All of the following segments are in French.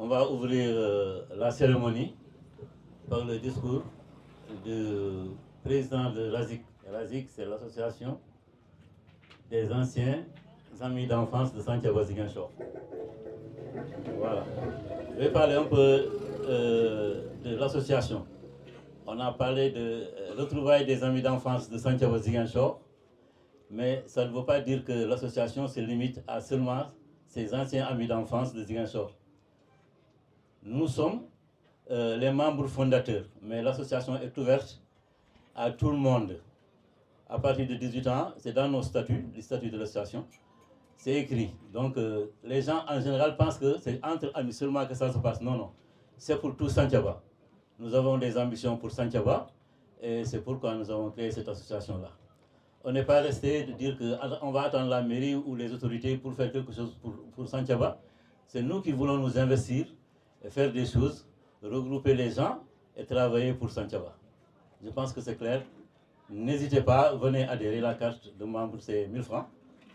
On va ouvrir la cérémonie par le discours du président de l'ASIC. L'ASIC, c'est l'association des anciens amis d'enfance de Santhiaba Ziguinchor. Voilà. Je vais parler un peu de l'association. On a parlé de retrouvailles des amis d'enfance de Santhiaba Ziguinchor, mais ça ne veut pas dire que l'association se limite à seulement ses anciens amis d'enfance de Ziguinchor. Nous sommes les membres fondateurs, mais l'association est ouverte à tout le monde. À partir de 18 ans, c'est dans nos statuts, les statuts de l'association, c'est écrit. Donc les gens en général pensent que c'est entre amis seulement que ça se passe. Non, non, c'est pour tout Santhiaba. Nous avons des ambitions pour Santhiaba et c'est pourquoi nous avons créé cette association-là. On n'est pas resté de dire qu'on va attendre la mairie ou les autorités pour faire quelque chose pour Santhiaba. C'est nous qui voulons nous investir et faire des choses, regrouper les gens et travailler pour Santhiaba. Je pense que c'est clair. N'hésitez pas, venez adhérer. La carte de membre, c'est 1000 francs.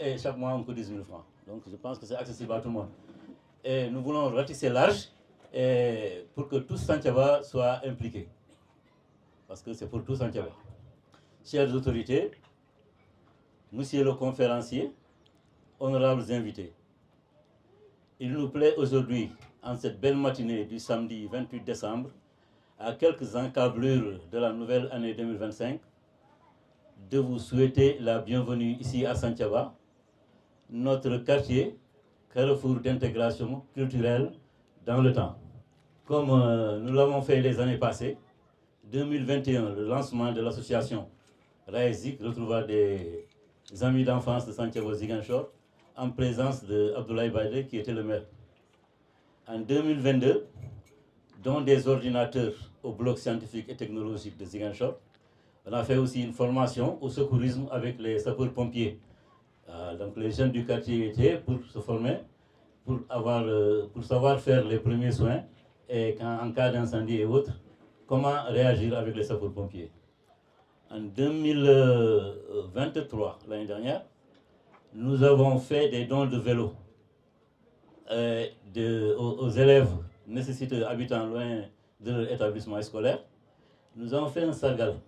Et chaque mois, on coûte 10 000 francs. Donc je pense que c'est accessible à tout le monde. Et nous voulons ratisser large et pour que tout Santhiaba soit impliqué. Parce que c'est pour tout Santhiaba. Chères autorités, monsieur le conférencier, honorables invités, il nous plaît aujourd'hui, en cette belle matinée du samedi 28 décembre, à quelques encablures de la nouvelle année 2025, de vous souhaiter la bienvenue ici à Santhiaba, notre quartier, carrefour d'intégration culturelle dans le temps. Comme nous l'avons fait les années passées, 2021, le lancement de l'association RAESIC, retrouvailles des amis d'enfance de Santhiaba Ziguinchor, en présence d'Abdoulaye Baïdé, qui était le maire. En 2022, dont des ordinateurs au bloc scientifique et technologique de Ziguinchor, on a fait aussi une formation au secourisme avec les sapeurs-pompiers. Donc les jeunes du quartier étaient pour se former, pour savoir faire les premiers soins et en cas d'incendie et autres, comment réagir avec les sapeurs-pompiers. En 2023, l'année dernière, nous avons fait des dons de vélos aux élèves nécessiteux habitant loin de leur établissement scolaire. Nous avons fait un sargal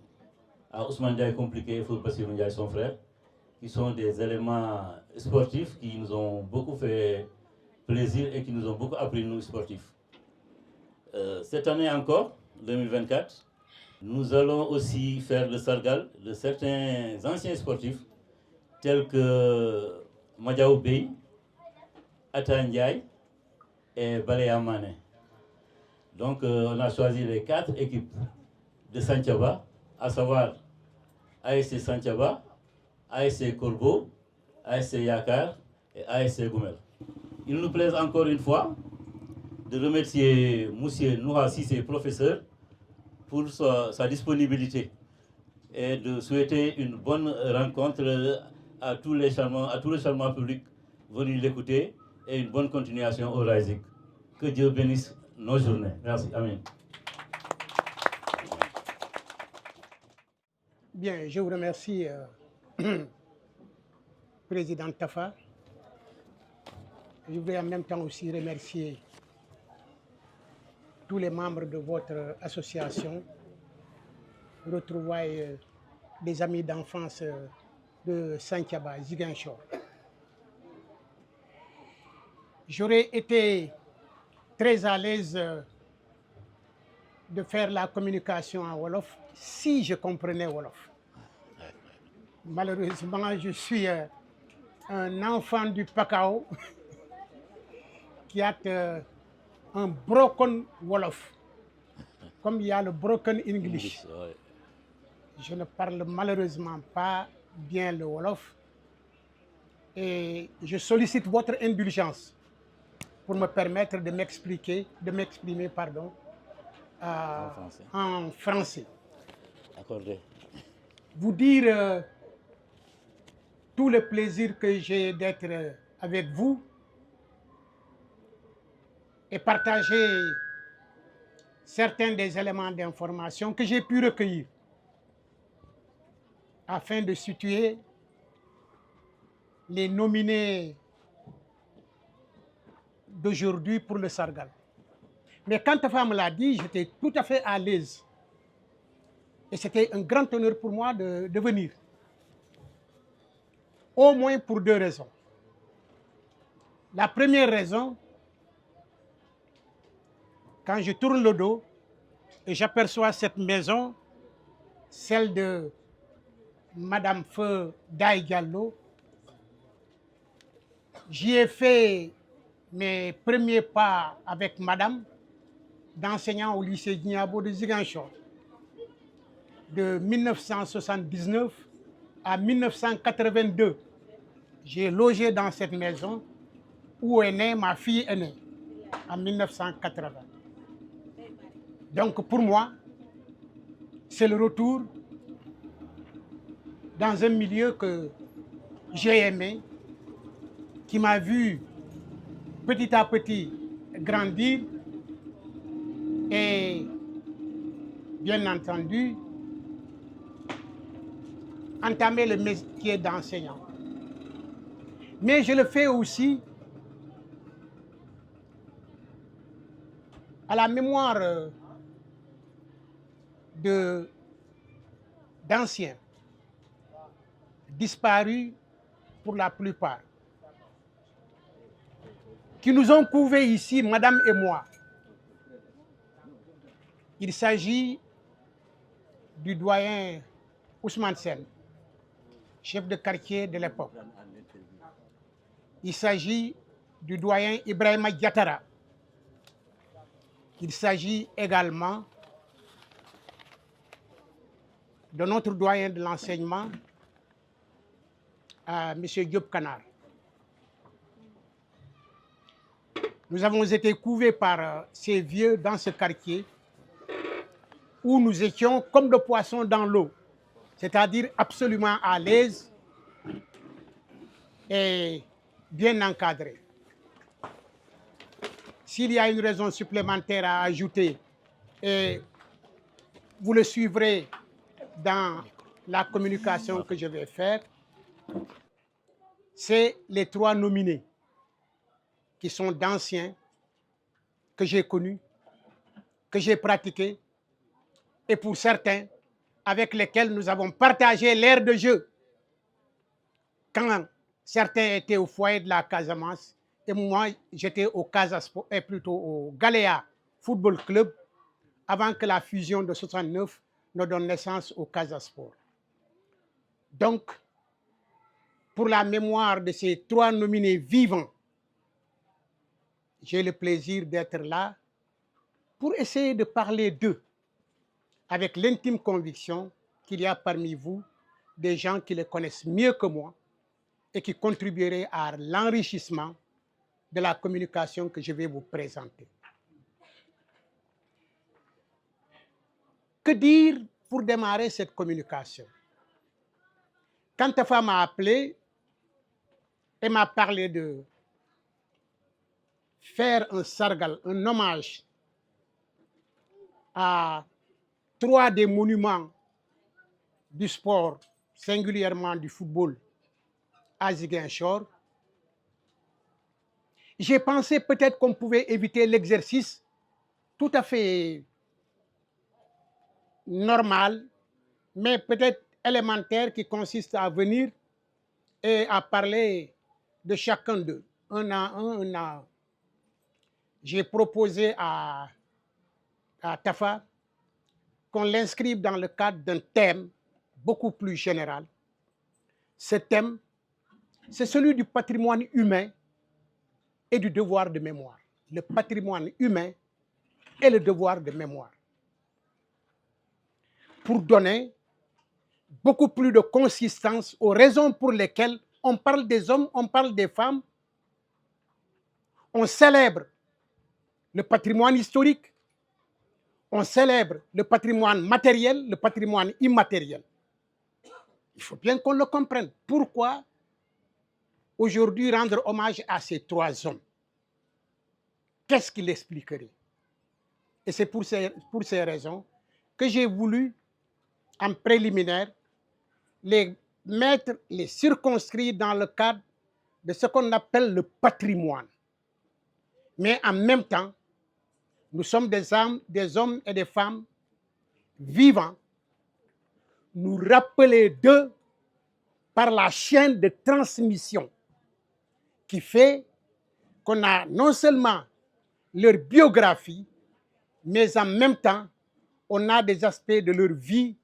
à Ousmane Diaye Compliqué et Four Bassirou Ndiaye, son frère, qui sont des éléments sportifs qui nous ont beaucoup fait plaisir et qui nous ont beaucoup appris, nous sportifs. Cette année encore, 2024, nous allons aussi faire le sargal de certains anciens sportifs tels que Madiaou Bey, Ata Ndiaye et Balaya Mané. Donc on a choisi les 4 équipes de Santhiaba, à savoir ASC Santhiaba, ASC Corbeau, ASC Yakar et ASC Goumel. Il nous plaît encore une fois de remercier M. Noura Sissé, professeur, pour sa disponibilité et de souhaiter une bonne rencontre à tous les charmants publics venus l'écouter et une bonne continuation au RAESIC. Que Dieu bénisse nos journées. Merci. Amen. Bien, je vous remercie, Président Tafa. Je voudrais en même temps aussi remercier tous les membres de votre association, Retrouvailles des amis d'enfance de Santhiaba Ziguinchor. J'aurais été très à l'aise de faire la communication en Wolof si je comprenais Wolof. Malheureusement, je suis un enfant du Pakao qui a un broken Wolof, comme il y a le broken English. Je ne parle malheureusement pas bien le Wolof et je sollicite votre indulgence pour me permettre de m'exprimer en français. Accordé. Vous dire tout le plaisir que j'ai d'être avec vous et partager certains des éléments d'information que j'ai pu recueillir afin de situer les nominés d'aujourd'hui pour le Sargal. Mais quand ta femme l'a dit, j'étais tout à fait à l'aise. Et c'était un grand honneur pour moi de venir. Au moins pour deux raisons. La première raison, quand je tourne le dos et j'aperçois cette maison, celle de Madame Feu Daï Diallo, j'y ai fait mes premiers pas avec Madame d'enseignant au lycée Dniabo de Ziguinchor de 1979 à 1982. J'ai logé dans cette maison où est née ma fille aînée en 1980. Donc pour moi, c'est le retour dans un milieu que j'ai aimé, qui m'a vu petit à petit grandir et bien entendu entamer le métier d'enseignant. Mais je le fais aussi à la mémoire d'anciens disparus pour la plupart, qui nous ont couvés ici, Madame et moi. Il s'agit du doyen Ousmane Sen, chef de quartier de l'époque. Il s'agit du doyen Ibrahima Diatara. Il s'agit également de notre doyen de l'enseignement, M. Diop Kanar. Nous avons été couvés par ces vieux dans ce quartier où nous étions comme des poissons dans l'eau, c'est-à-dire absolument à l'aise et bien encadrés. S'il y a une raison supplémentaire à ajouter, et vous le suivrez dans la communication que je vais faire, c'est les trois nominés qui sont d'anciens, que j'ai connus, que j'ai pratiqués, et pour certains, avec lesquels nous avons partagé l'aire de jeu. Quand certains étaient au foyer de la Casamance, et moi, j'étais au Casasport, et plutôt au Galéa Football Club, avant que la fusion de 69 ne donne naissance au Casasport. Donc, pour la mémoire de ces trois nominés vivants, j'ai le plaisir d'être là pour essayer de parler d'eux, avec l'intime conviction qu'il y a parmi vous des gens qui les connaissent mieux que moi et qui contribueraient à l'enrichissement de la communication que je vais vous présenter. Que dire pour démarrer cette communication? Quand ta femme m'a appelé et m'a parlé de faire un sargal, un hommage à trois des monuments du sport, singulièrement du football, à Ziguinchor, j'ai pensé peut-être qu'on pouvait éviter l'exercice tout à fait normal, mais peut-être élémentaire, qui consiste à venir et à parler de chacun d'eux, un à un. J'ai proposé à Tafa qu'on l'inscrive dans le cadre d'un thème beaucoup plus général. Ce thème, c'est celui du patrimoine humain et du devoir de mémoire. Le patrimoine humain et le devoir de mémoire. Pour donner beaucoup plus de consistance aux raisons pour lesquelles on parle des hommes, on parle des femmes, on célèbre le patrimoine historique, On célèbre le patrimoine matériel, le patrimoine immatériel. Il faut bien qu'on le comprenne. Pourquoi aujourd'hui rendre hommage à ces trois hommes? Qu'est-ce qu'il expliquerait? Et c'est pour ces raisons que j'ai voulu, en préliminaire, les circonscrire dans le cadre de ce qu'on appelle le patrimoine. Mais en même temps, nous sommes des hommes et des femmes vivants, nous rappeler d'eux par la chaîne de transmission qui fait qu'on a non seulement leur biographie, mais en même temps, on a des aspects de leur vie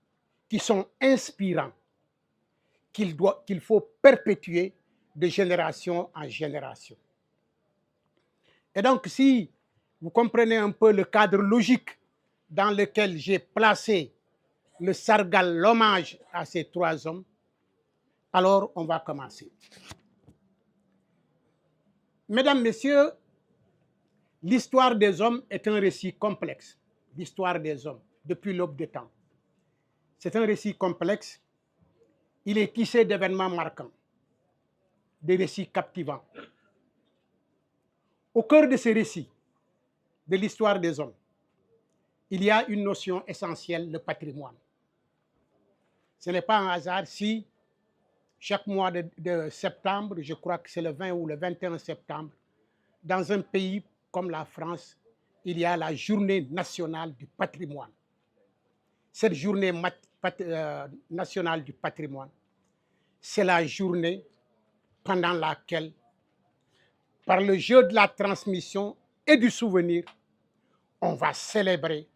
qui sont inspirants, qu'il faut perpétuer de génération en génération. Et donc, si vous comprenez un peu le cadre logique dans lequel j'ai placé le Sargal, l'hommage à ces trois hommes, alors on va commencer. Mesdames, Messieurs, l'histoire des hommes est un récit complexe. L'histoire des hommes, depuis l'aube des temps. C'est un récit complexe. Il est tissé d'événements marquants, des récits captivants. Au cœur de ces récits, de l'histoire des hommes, il y a une notion essentielle, le patrimoine. Ce n'est pas un hasard si chaque mois de septembre, je crois que c'est le 20 ou le 21 septembre, dans un pays comme la France, il y a la journée nationale du patrimoine. Cette journée nationale du patrimoine, c'est la journée pendant laquelle, par le jeu de la transmission et du souvenir, on va célébrer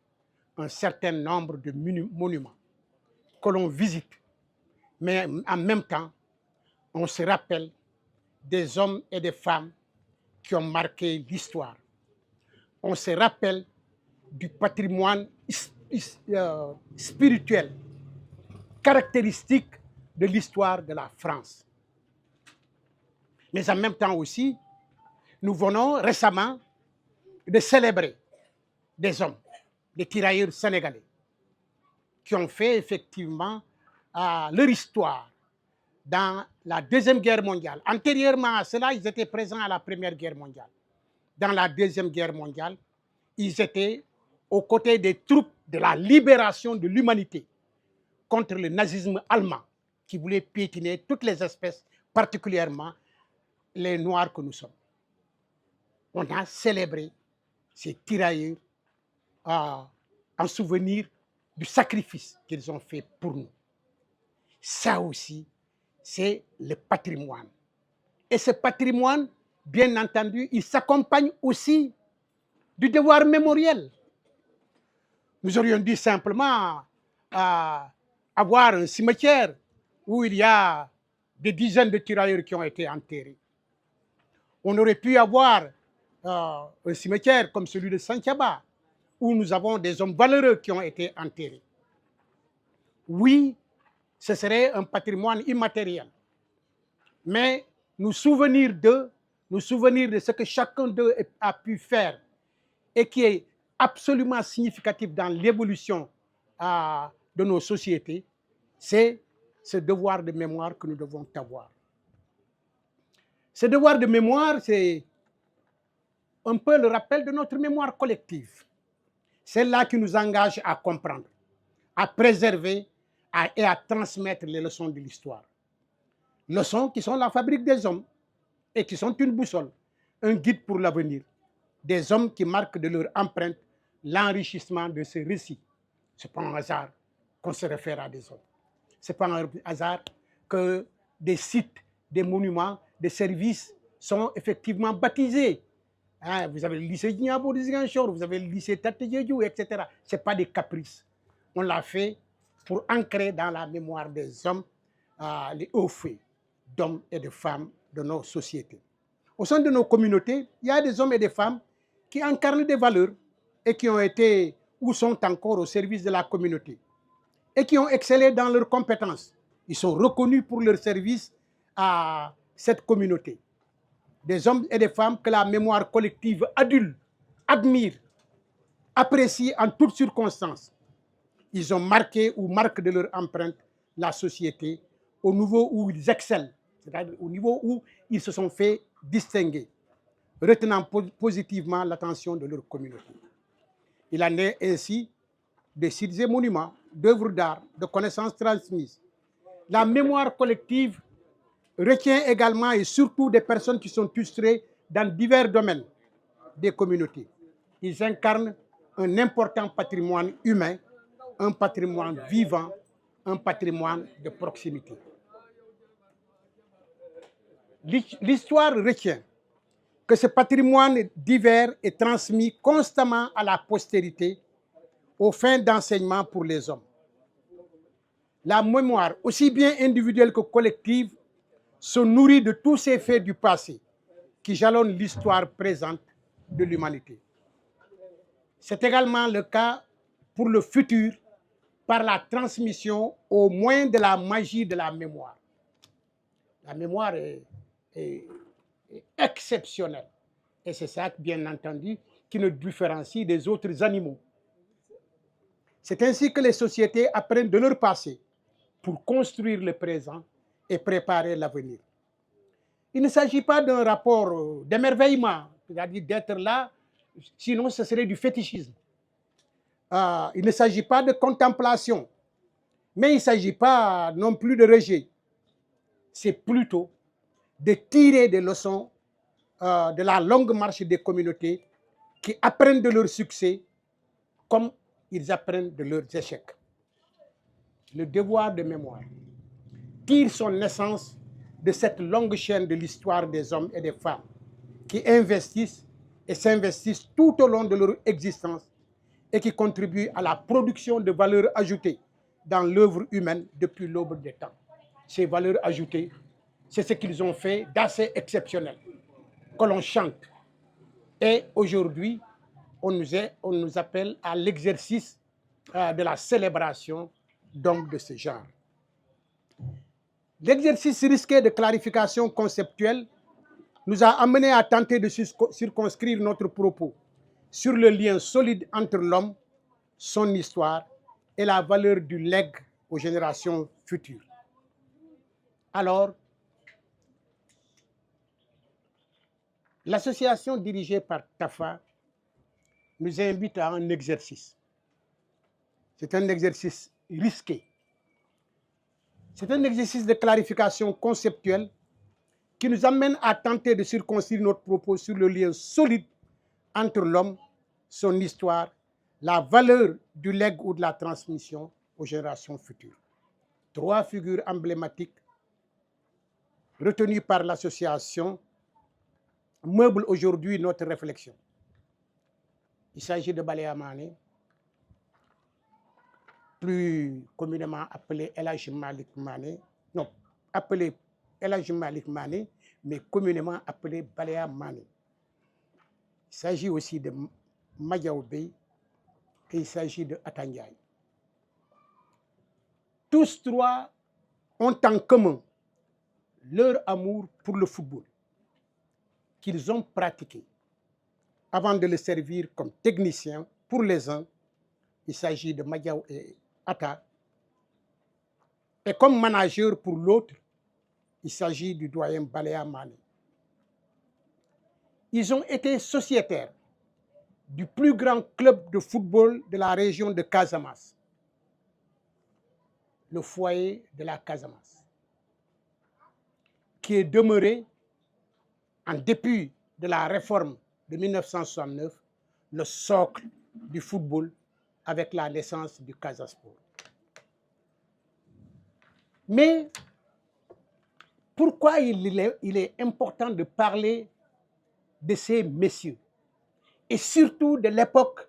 un certain nombre de monuments que l'on visite. Mais en même temps, on se rappelle des hommes et des femmes qui ont marqué l'histoire. On se rappelle du patrimoine spirituel, caractéristique de l'histoire de la France. Mais en même temps aussi, nous venons récemment de célébrer des hommes, des tirailleurs sénégalais, qui ont fait effectivement leur histoire dans la Deuxième Guerre mondiale. Antérieurement à cela, ils étaient présents à la Première Guerre mondiale. Dans la Deuxième Guerre mondiale, ils étaient aux côtés des troupes de la libération de l'humanité contre le nazisme allemand qui voulait piétiner toutes les espèces, particulièrement les Noirs que nous sommes. On a célébré ces tirailleurs en souvenir du sacrifice qu'ils ont fait pour nous. Ça aussi, c'est le patrimoine. Et ce patrimoine, bien entendu, il s'accompagne aussi du devoir mémoriel. Nous aurions dû simplement avoir un cimetière où il y a des dizaines de tirailleurs qui ont été enterrés. On aurait pu avoir un cimetière comme celui de Santhiaba, où nous avons des hommes valeureux qui ont été enterrés. Oui, ce serait un patrimoine immatériel. Mais nous souvenir d'eux, nous souvenir de ce que chacun d'eux a pu faire et qui est absolument significatif dans l'évolution de nos sociétés, c'est ce devoir de mémoire que nous devons avoir. Ce devoir de mémoire, c'est un peu le rappel de notre mémoire collective. Celle-là qui nous engage à comprendre, à préserver et à transmettre les leçons de l'histoire. Leçons qui sont la fabrique des hommes et qui sont une boussole, un guide pour l'avenir. Des hommes qui marquent de leur empreinte l'enrichissement de ce récit. Ce n'est pas un hasard qu'on se réfère à des hommes. Ce n'est pas un hasard que des sites, des monuments, des services sont effectivement baptisés. Hein, vous avez le lycée Niabo de Ziguinchor, vous avez le lycée Tatejeju, etc. Ce n'est pas des caprices. On l'a fait pour ancrer dans la mémoire des hommes les hauts faits d'hommes et de femmes de nos sociétés. Au sein de nos communautés, il y a des hommes et des femmes qui incarnent des valeurs et qui ont été ou sont encore au service de la communauté et qui ont excellé dans leurs compétences. Ils sont reconnus pour leur service à cette communauté. Des hommes et des femmes que la mémoire collective adulte, admire apprécient en toutes circonstances. Ils ont marqué ou marquent de leur empreinte la société au niveau où ils excellent, c'est-à-dire au niveau où ils se sont fait distinguer, retenant positivement l'attention de leur communauté. Il en est ainsi des sites et monuments, d'œuvres d'art, de connaissances transmises. La mémoire collective retient également et surtout des personnes qui sont illustrées dans divers domaines des communautés. Ils incarnent un important patrimoine humain, un patrimoine vivant, un patrimoine de proximité. L'histoire retient que ce patrimoine divers est transmis constamment à la postérité aux fins d'enseignement pour les hommes. La mémoire, aussi bien individuelle que collective, se nourrit de tous ces faits du passé qui jalonnent l'histoire présente de l'humanité. C'est également le cas pour le futur par la transmission au moyen de la magie de la mémoire. La mémoire est exceptionnelle et c'est ça, bien entendu, qui nous différencie des autres animaux. C'est ainsi que les sociétés apprennent de leur passé pour construire le présent et préparer l'avenir. Il ne s'agit pas d'un rapport d'émerveillement, c'est-à-dire d'être là, sinon ce serait du fétichisme. Il ne s'agit pas de contemplation, mais il ne s'agit pas non plus de rejet. C'est plutôt de tirer des leçons de la longue marche des communautés qui apprennent de leurs succès comme ils apprennent de leurs échecs. Le devoir de mémoire tire son essence de cette longue chaîne de l'histoire des hommes et des femmes qui investissent et s'investissent tout au long de leur existence et qui contribuent à la production de valeurs ajoutées dans l'œuvre humaine depuis l'aube des temps. Ces valeurs ajoutées, c'est ce qu'ils ont fait d'assez exceptionnel, que l'on chante. Et aujourd'hui, on nous appelle à l'exercice de la célébration donc de ce genre. L'exercice risqué de clarification conceptuelle nous a amené à tenter de circonscrire notre propos sur le lien solide entre l'homme, son histoire et la valeur du legs aux générations futures. Alors, l'association dirigée par TAFA nous invite à un exercice. C'est un exercice risqué. C'est un exercice de clarification conceptuelle qui nous amène à tenter de circonscrire notre propos sur le lien solide entre l'homme, son histoire, la valeur du legs ou de la transmission aux générations futures. 3 figures emblématiques retenues par l'association meublent aujourd'hui notre réflexion. Il s'agit de Balea Mané, plus communément appelé El Hadji Malick Mané, non, appelé El Hadji Malick Mané, mais communément appelé Balea Mané. Il s'agit aussi de Madiaw Bey et il s'agit de Atta Ndiaye. Tous 3 ont en commun leur amour pour le football qu'ils ont pratiqué avant de le servir comme technicien pour les uns. Il s'agit de Madiaw et Atta. Et comme manager pour l'autre, il s'agit du doyen Balea Mané. Ils ont été sociétaires du plus grand club de football de la région de Casamance, le foyer de la Casamance, qui est demeuré, en dépit de la réforme de 1969, le socle du football avec la naissance du Casa Sport. Mais pourquoi il est important de parler de ces messieurs et surtout de l'époque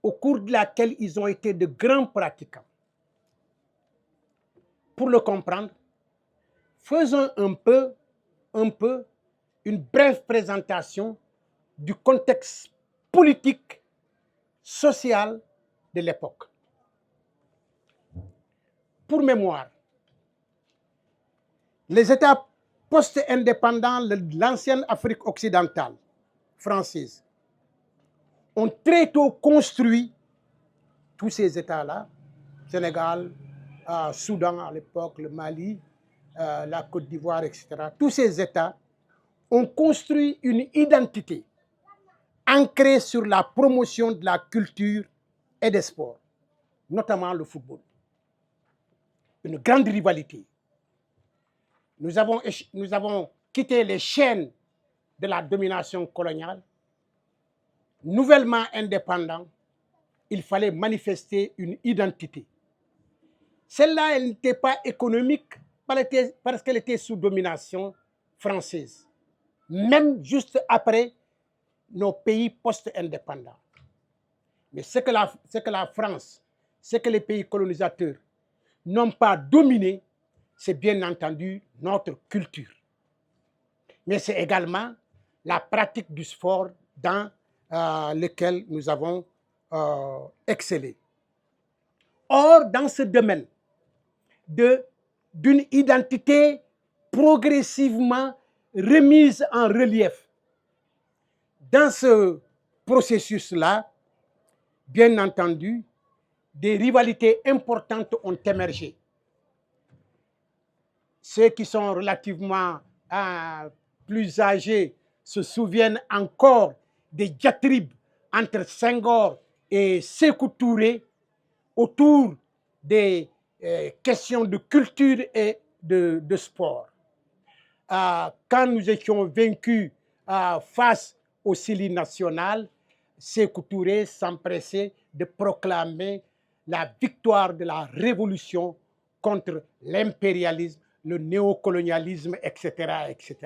au cours de laquelle ils ont été de grands pratiquants? Pour le comprendre, faisons un peu une brève présentation du contexte politique, social de l'époque. Pour mémoire, les États post-indépendants de l'ancienne Afrique occidentale française ont très tôt construit tous ces États-là, Sénégal, Soudan à l'époque, le Mali, la Côte d'Ivoire, etc. Tous ces États ont construit une identité ancrée sur la promotion de la culture et des sports, notamment le football. Une grande rivalité. Nous avons quitté les chaînes de la domination coloniale. Nouvellement indépendants, il fallait manifester une identité. Celle-là, elle n'était pas économique parce qu'elle était sous domination française, même juste après nos pays post-indépendants. Mais ce que la France, ce que les pays colonisateurs n'ont pas dominé, c'est bien entendu notre culture. Mais c'est également la pratique du sport dans lequel nous avons excellé. Or, dans ce domaine d'une identité progressivement remise en relief, dans ce processus-là, bien entendu, des rivalités importantes ont émergé. Ceux qui sont relativement plus âgés se souviennent encore des diatribes entre Senghor et Sékou Touré autour des questions de culture et de sport. Quand nous étions vaincus face au Syli national, Sékou Touré s'empressait de proclamer la victoire de la révolution contre l'impérialisme, le néocolonialisme, etc., etc.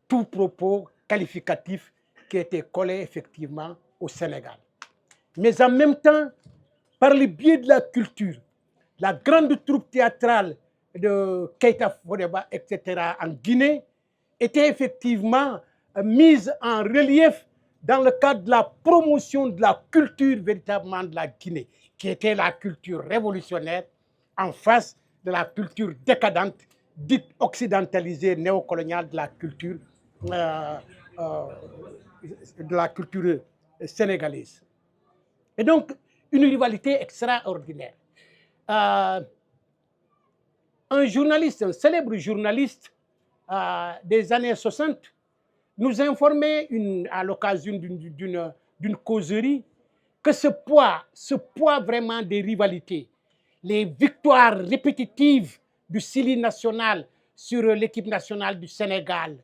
Tout propos qualificatif qui était collé effectivement au Sénégal. Mais en même temps, par le biais de la culture, la grande troupe théâtrale de Keïta Fodeba, etc., en Guinée, était effectivement mise en relief dans le cadre de la promotion de la culture véritablement de la Guinée, qui était la culture révolutionnaire en face de la culture décadente, dite occidentalisée, néocoloniale de la culture sénégalaise. Et donc, une rivalité extraordinaire. Un journaliste, un célèbre journaliste des années 60, nous informait à l'occasion d'une causerie que ce poids vraiment des rivalités, les victoires répétitives du Syli national sur l'équipe nationale du Sénégal,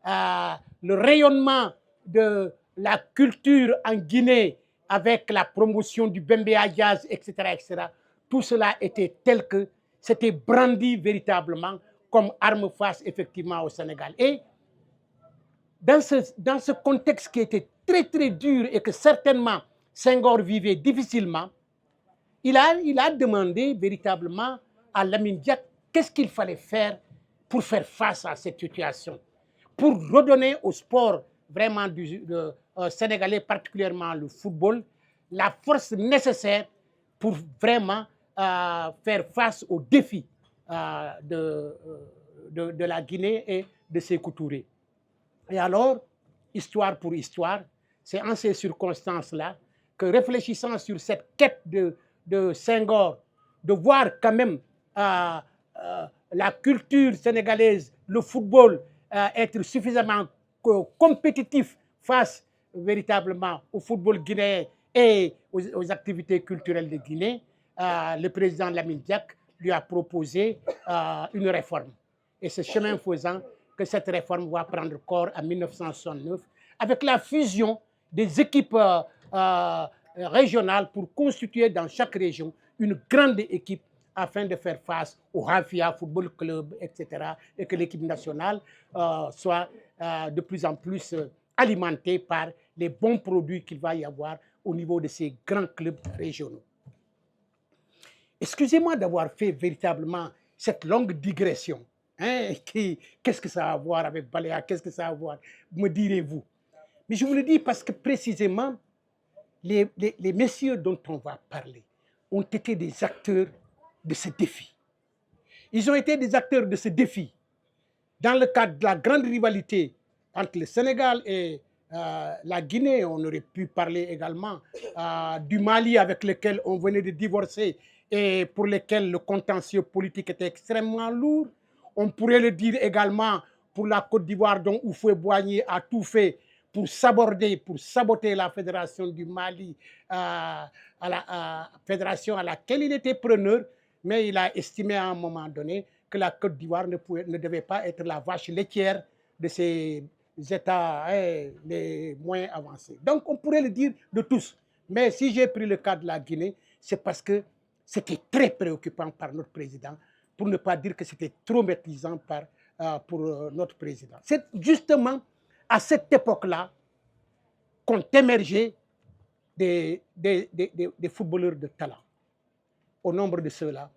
le rayonnement de la culture en Guinée avec la promotion du Bembéa Jazz, etc., etc., tout cela était tel que c'était brandi véritablement comme arme face effectivement au Sénégal. Et dans ce contexte qui était très très dur et que certainement Senghor vivait difficilement, il a demandé véritablement à Lamine Diack qu'est-ce qu'il fallait faire pour faire face à cette situation, pour redonner au sport vraiment sénégalais, particulièrement le football, la force nécessaire pour vraiment faire face aux défis de la Guinée et de Sékou Touré. Et alors, histoire pour histoire, c'est en ces circonstances-là que, réfléchissant sur cette quête de Senghor, de voir quand même la culture sénégalaise, le football, être suffisamment compétitif face véritablement au football guinéen et aux activités culturelles de Guinée, le président Lamine Diack lui a proposé une réforme. Et c'est chemin faisant que cette réforme va prendre corps en 1969 avec la fusion des équipes régionales pour constituer dans chaque région une grande équipe afin de faire face au Hafia Football Club, etc. et que l'équipe nationale soit de plus en plus alimentée par les bons produits qu'il va y avoir au niveau de ces grands clubs régionaux. Excusez-moi d'avoir fait véritablement cette longue digression. Qu'est-ce que ça a à voir avec Baléa? Qu'est-ce que ça a à voir, me direz-vous? Mais je vous le dis parce que précisément, les messieurs dont on va parler ont été des acteurs de ce défi. Ils ont été des acteurs de ce défi dans le cadre de la grande rivalité entre le Sénégal et la Guinée, on aurait pu parler également du Mali avec lequel on venait de divorcer et pour lequel le contentieux politique était extrêmement lourd. On pourrait le dire également pour la Côte d'Ivoire dont Houphouët-Boigny a tout fait pour saboter la fédération du Mali, à la fédération à laquelle il était preneur, mais il a estimé à un moment donné que la Côte d'Ivoire ne devait pas être la vache laitière de ces États les moins avancés. Donc on pourrait le dire de tous. Mais si j'ai pris le cas de la Guinée, c'est parce que c'était très préoccupant par notre président, pour ne pas dire que c'était traumatisant pour notre président. C'est justement à cette époque-là qu'ont émergé des footballeurs de talent. Au nombre de ceux-là,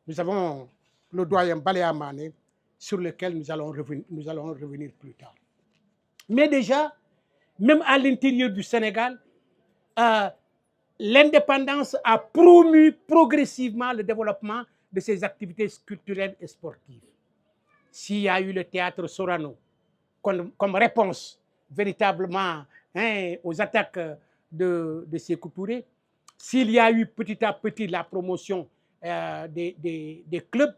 nous avons le doyen Balea Mané, sur lequel nous allons revenir plus tard. Mais déjà, même à l'intérieur du Sénégal, l'indépendance a promu progressivement le développement de ces activités culturelles et sportives. S'il y a eu le théâtre Sorano comme réponse véritablement aux attaques de Sékou Touré, s'il y a eu petit à petit la promotion des clubs,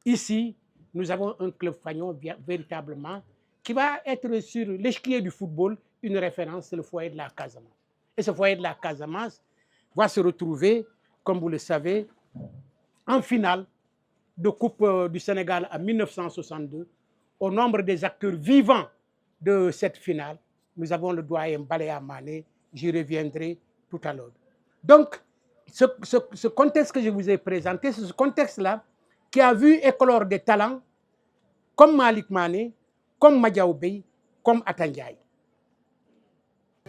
ici, nous avons un club fagnon véritablement qui va être sur l'échiquier du football une référence, c'est le foyer de la Casamance. Et ce foyer de la Casamance va se retrouver, comme vous le savez, en finale de Coupe du Sénégal en 1962. Au nombre des acteurs vivants de cette finale, nous avons le doyen Balea Mané, j'y reviendrai tout à l'heure. Donc, ce contexte que je vous ai présenté, c'est ce contexte-là qui a vu éclore des talents comme Malick Mané, comme Madiaw Bey, comme Atta Ndiaye.